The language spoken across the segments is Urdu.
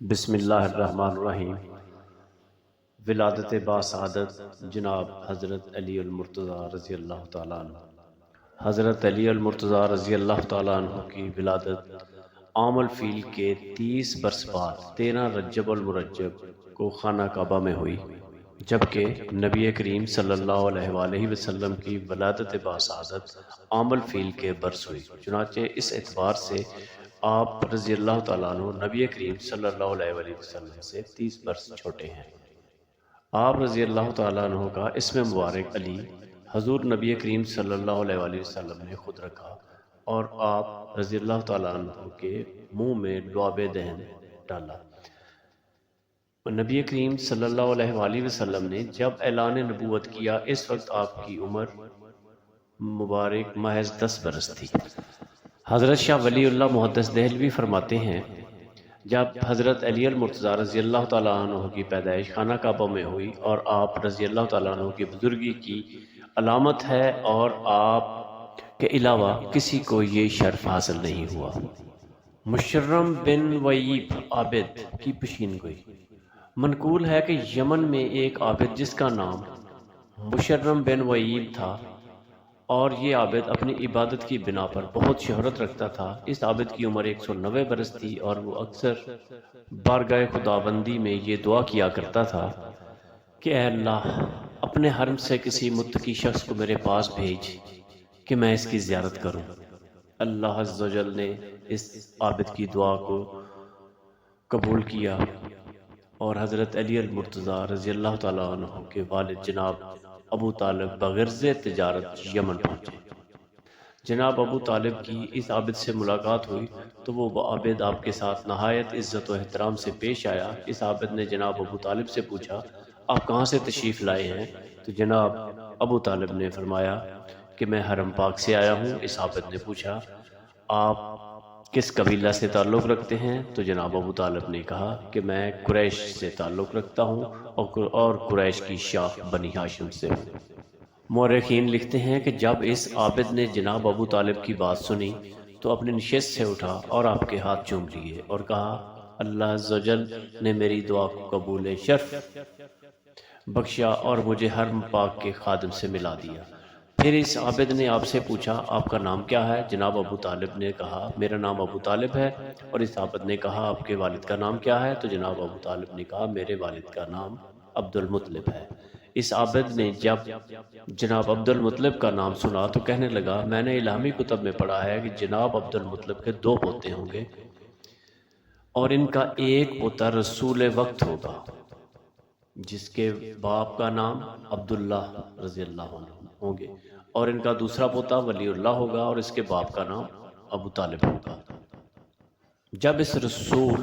بسم اللہ الرحمن الرحیم۔ ولادت باسعادت جناب حضرت علی المرتضیٰ رضی اللہ تعالیٰ عنہ۔ حضرت علی المرتضیٰ رضی اللہ تعالیٰ عنہ کی ولادت عام الفیل کے 30 برس بعد 13 رجب المرجب کو خانہ کعبہ میں ہوئی، جبکہ نبی کریم صلی اللہ علیہ وآلہ وسلم کی ولادت باسعادت عام الفیل کے برس ہوئی۔ چنانچہ اس اعتبار سے آپ رضی اللہ تعالیٰ عنہ نبی کریم صلی اللہ علیہ وآلہ وسلم سے 30 برس چھوٹے ہیں۔ آپ رضی اللہ تعالیٰ عنہ کا اسم مبارک علی حضور نبی کریم صلی اللہ علیہ وآلہ وسلم نے خود رکھا، اور آپ رضی اللہ تعالیٰ عنہ کے منہ میں لعاب دہن ڈالا۔ نبی کریم صلی اللہ علیہ وآلہ وسلم نے جب اعلان نبوت کیا، اس وقت آپ کی عمر مبارک محض 10 برس تھی۔ حضرت شاہ ولی اللہ محدث دہلوی فرماتے ہیں، جب حضرت علی المرتضیٰ رضی اللہ تعالیٰ عنہ کی پیدائش خانہ کعبہ میں ہوئی، اور آپ رضی اللہ تعالیٰ عنہ کی بزرگی کی علامت ہے، اور آپ کے علاوہ کسی کو یہ شرف حاصل نہیں ہوا۔ مشرم بن ویب عابد کی پیشین گوئی۔ منقول ہے کہ یمن میں ایک عابد جس کا نام مشرم بن ویب تھا، اور یہ عابد اپنی عبادت کی بنا پر بہت شہرت رکھتا تھا۔ اس عابد کی عمر 190 برس تھی، اور وہ اکثر بارگاہ خداوندی میں یہ دعا کیا کرتا تھا کہ اے اللہ، اپنے حرم سے کسی متقی شخص کو میرے پاس بھیج کہ میں اس کی زیارت کروں۔ اللہ عز و جل نے اس عابد کی دعا کو قبول کیا، اور حضرت علی المرتضیٰ رضی اللہ تعالیٰ عنہ کے والد جناب ابو طالب بغرض تجارت یمن پہنچے۔ جناب ابو طالب کی اس عابد سے ملاقات ہوئی تو وہ عابد آپ کے ساتھ نہایت عزت و احترام سے پیش آیا۔ اس عابد نے جناب ابو طالب سے پوچھا، آپ کہاں سے تشریف لائے ہیں؟ تو جناب ابو طالب نے فرمایا کہ میں حرم پاک سے آیا ہوں۔ اس عابد نے پوچھا، آپ کس قبیلہ سے تعلق رکھتے ہیں؟ تو جناب ابو طالب نے کہا کہ میں قریش سے تعلق رکھتا ہوں، اور قریش کی شاخ بنی ہاشم سے ہوں۔ مورخین لکھتے ہیں کہ جب اس عابد نے جناب ابو طالب کی بات سنی تو اپنی نشست سے اٹھا اور آپ کے ہاتھ چوم لیے، اور کہا، اللہ عز و جل نے میری دعا کو قبول شرف بخشا اور مجھے حرم پاک کے خادم سے ملا دیا۔ پھر اس عابد نے آپ سے پوچھا، آپ کا نام کیا ہے؟ جناب ابو طالب نے کہا، میرا نام ابو طالب ہے۔ اور اس عابد نے کہا، آپ کے والد کا نام کیا ہے؟ تو جناب ابو طالب نے کہا، میرے والد کا نام عبد المطلب ہے۔ اس عابد نے جب جناب عبد المطلب کا نام سنا تو کہنے لگا، میں نے الہامی کتب میں پڑھا ہے کہ جناب عبد المطلب کے 2 پوتے ہوں گے، اور ان کا ایک پوتا رسول وقت ہوگا، جس کے باپ کا نام عبداللہ رضی اللہ عنہ ہوں گے، اور ان کا دوسرا پوتا ولی اللہ ہوگا، اور اس کے باپ کا نام ابو طالب ہوگا۔ جب اس رسول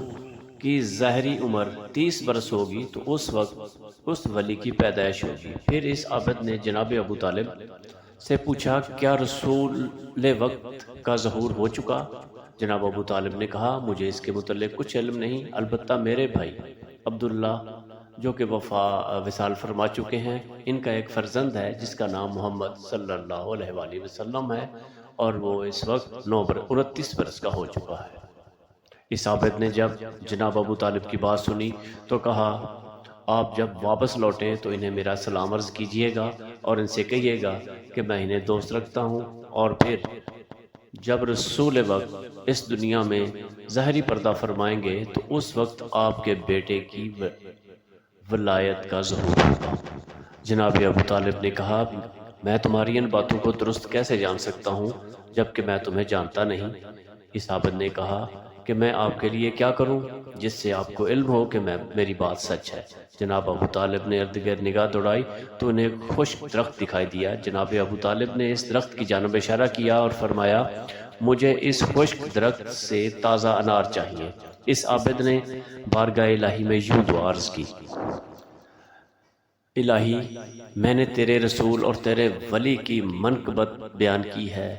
کی ظاہری عمر 30 برس ہوگی تو اس وقت اس ولی کی پیدائش ہوگی۔ پھر اس عابد نے جناب ابو طالب سے پوچھا، کیا رسول وقت کا ظہور ہو چکا؟ جناب ابو طالب نے کہا، مجھے اس کے متعلق کچھ علم نہیں، البتہ میرے بھائی عبداللہ جو کہ وصال فرما چکے ہیں، ان کا ایک فرزند ہے جس کا نام محمد صلی اللہ علیہ وآلہ وسلم ہے، اور وہ اس وقت 29 برس کا ہو چکا ہے۔ اس عابد نے جب جناب ابو طالب کی بات سنی تو کہا، آپ جب واپس لوٹیں تو انہیں میرا سلام عرض کیجئے گا، اور ان سے کہیے گا کہ میں انہیں دوست رکھتا ہوں، اور پھر جب رسول وقت اس دنیا میں ظاہری پردہ فرمائیں گے تو اس وقت آپ کے بیٹے کی ولایت کا ظہور ہوگا۔ جناب ابو طالب نے کہا، میں تمہاری ان باتوں کو درست کیسے جان سکتا ہوں جبکہ میں تمہیں جانتا نہیں؟ اس عابد نے کہا کہ میں آپ کے لیے کیا کروں جس سے آپ کو علم ہو کہ میری بات سچ ہے۔ جناب ابو طالب نے ارد گرد نگاہ دوڑائی تو انہیں خشک درخت دکھائی دیا۔ جناب ابو طالب نے اس درخت کی جانب اشارہ کیا اور فرمایا، مجھے اس خشک درخت سے تازہ انار چاہیے۔ اس عابد نے بارگاہ الہی میں یوں دعا عرض کی، الہی، میں نے تیرے رسول اور تیرے ولی کی منقبت بیان کی ہے،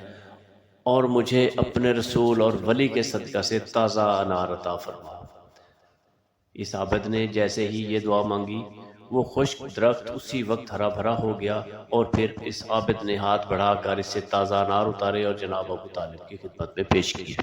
اور مجھے اپنے رسول اور ولی کے صدقہ سے تازہ انار عطا فرما۔ اس عابد نے جیسے ہی یہ دعا مانگی، وہ خشک درخت اسی وقت ہرا بھرا ہو گیا، اور پھر اس عابد نے ہاتھ بڑھا کر اس سے تازہ انار اتارے اور جناب ابو طالب کی خدمت میں پیش کیے۔